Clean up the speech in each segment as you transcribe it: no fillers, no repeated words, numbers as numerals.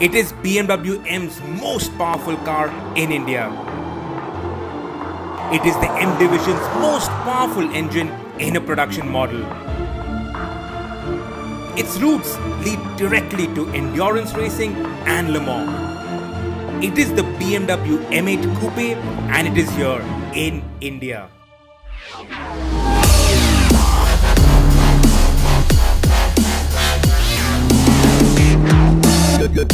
It is BMW M's most powerful car in India. It is the M division's most powerful engine in a production model. Its roots lead directly to endurance racing and Le Mans. It is the BMW M8 Coupe and it is here in India. Good.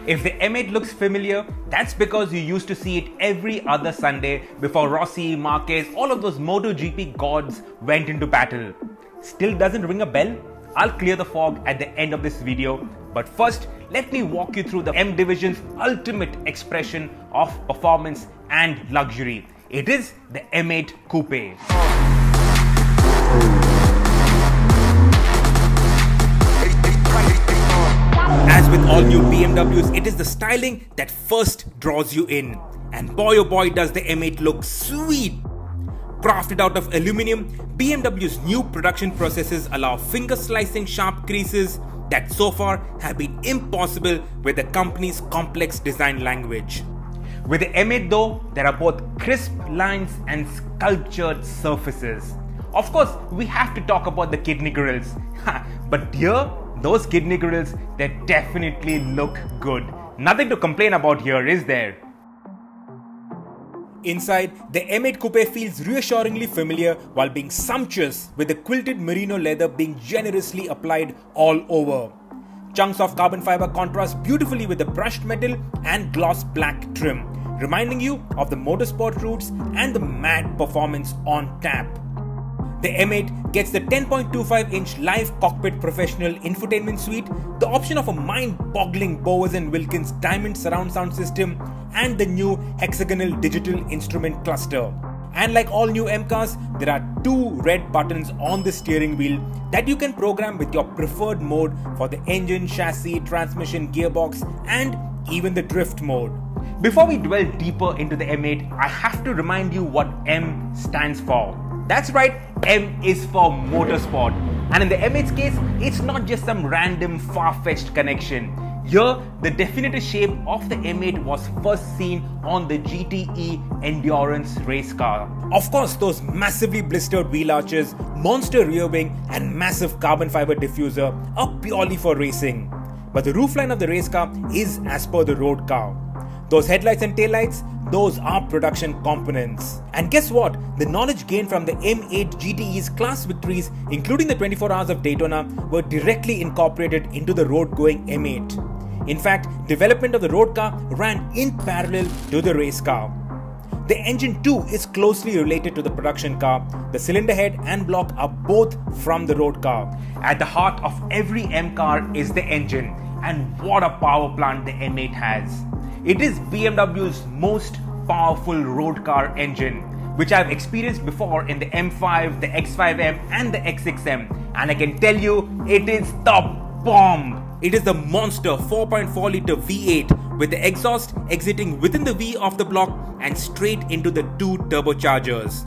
If the M8 looks familiar, that's because you used to see it every other Sunday before Rossi, Marquez, all of those MotoGP gods went into battle. Still doesn't ring a bell? I'll clear the fog at the end of this video, but first let me walk you through the M division's ultimate expression of performance and luxury. It is the M8 Coupe. As with all new BMWs, it is the styling that first draws you in. And boy oh boy does the M8 look sweet! Crafted out of aluminium, BMW's new production processes allow finger-slicing sharp creases that so far have been impossible with the company's complex design language. With the M8 though, there are both crisp lines and sculptured surfaces. Of course, we have to talk about the kidney grills. But here, those kidney grills, they definitely look good. Nothing to complain about here, is there? Inside, the M8 Coupe feels reassuringly familiar while being sumptuous, with the quilted merino leather being generously applied all over. Chunks of carbon fiber contrast beautifully with the brushed metal and gloss black trim, reminding you of the motorsport roots and the mad performance on tap. The M8 gets the 10.25-inch live cockpit professional infotainment suite, the option of a mind-boggling Bowers & Wilkins diamond surround sound system, and the new hexagonal digital instrument cluster. And like all new M cars, there are two red buttons on the steering wheel that you can program with your preferred mode for the engine, chassis, transmission, gearbox, and even the drift mode. Before we dwell deeper into the M8, I have to remind you what M stands for. That's right, M is for motorsport. And in the M8's case, it's not just some random far-fetched connection. Here, the definitive shape of the M8 was first seen on the GTE endurance race car. Of course, those massively blistered wheel arches, monster rear wing and massive carbon fiber diffuser are purely for racing. But the roofline of the race car is as per the road car. Those headlights and taillights, those are production components. And guess what? The knowledge gained from the M8 GTE's class victories, including the 24 Hours of Daytona, were directly incorporated into the road-going M8. In fact, development of the road car ran in parallel to the race car. The engine too is closely related to the production car. The cylinder head and block are both from the road car. At the heart of every M car is the engine, and what a power plant the M8 has. It is BMW's most powerful road car engine, which I've experienced before in the M5, the X5M and the X6M, and I can tell you it is the bomb. It is the monster 4.4 litre V8 with the exhaust exiting within the V of the block and straight into the two turbochargers.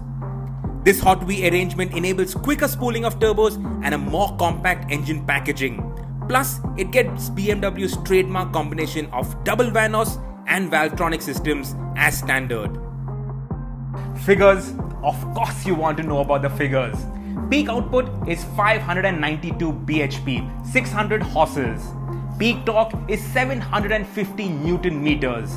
This Hot V arrangement enables quicker spooling of turbos and a more compact engine packaging. Plus, it gets BMW's trademark combination of double Vanos and Valvetronic systems as standard. Figures, of course you want to know about the figures. Peak output is 592 bhp, 600 horses. Peak torque is 750 Newton meters.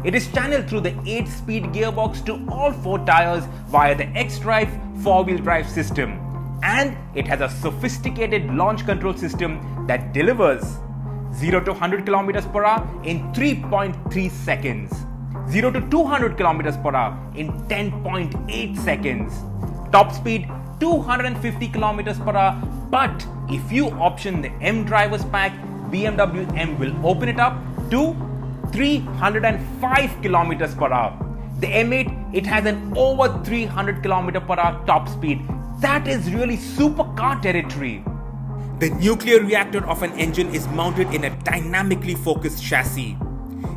It is channeled through the 8-speed gearbox to all 4 tires via the X-Drive 4-wheel drive system. And it has a sophisticated launch control system that delivers 0 to 100 km per hour in 3.3 seconds, 0 to 200 km per hour in 10.8 seconds, top speed 250 km per hour, but if you option the M drivers pack, BMW M will open it up to 305 km per hour. The M8, it has an over 300 km per hour top speed. That is really supercar territory. The nuclear reactor of an engine is mounted in a dynamically focused chassis.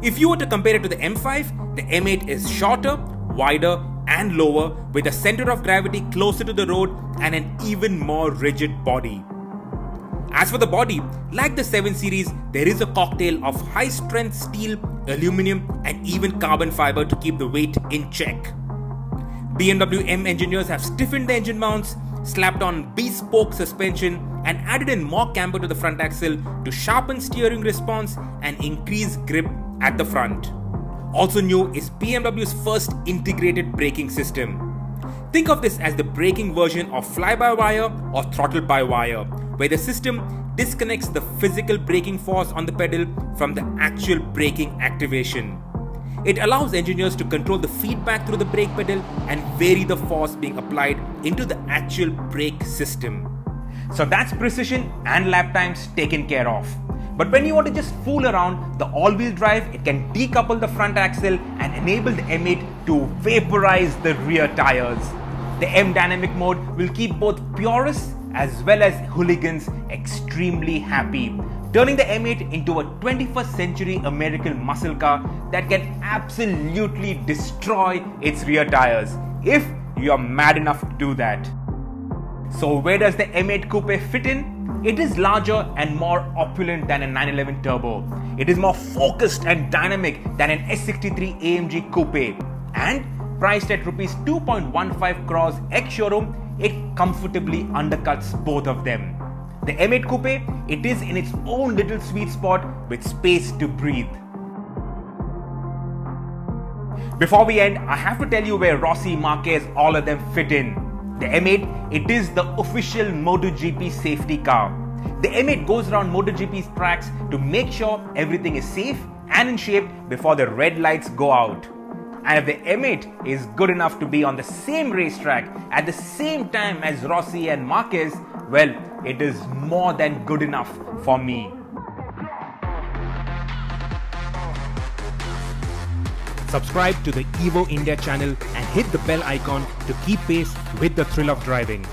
If you were to compare it to the M5, the M8 is shorter, wider and lower, with a center of gravity closer to the road and an even more rigid body. As for the body, like the 7 Series, there is a cocktail of high-strength steel, aluminum and even carbon fiber to keep the weight in check. BMW M engineers have stiffened the engine mounts, slapped on bespoke suspension and added in more camber to the front axle to sharpen steering response and increase grip at the front. Also new is BMW's first integrated braking system. Think of this as the braking version of fly-by-wire or throttle-by-wire, where the system disconnects the physical braking force on the pedal from the actual braking activation. It allows engineers to control the feedback through the brake pedal and vary the force being applied into the actual brake system. So that's precision and lap times taken care of. But when you want to just fool around, the all-wheel drive, it can decouple the front axle and enable the M8 to vaporize the rear tires. The M Dynamic mode will keep both purists as well as hooligans extremely happy, turning the M8 into a 21st century American muscle car that can absolutely destroy its rear tires, if you are mad enough to do that. So where does the M8 Coupe fit in? It is larger and more opulent than a 911 Turbo. It is more focused and dynamic than an S63 AMG Coupe. And priced at Rs 2.15 crores ex-showroom, it comfortably undercuts both of them. The M8 Coupe, it is in its own little sweet spot with space to breathe. Before we end, I have to tell you where Rossi, Marquez, all of them fit in. The M8, it is the official MotoGP safety car. The M8 goes around MotoGP's tracks to make sure everything is safe and in shape before the red lights go out. And if the M8 is good enough to be on the same racetrack at the same time as Rossi and Marquez, well, it is more than good enough for me. Subscribe to the Evo India channel and hit the bell icon to keep pace with the thrill of driving.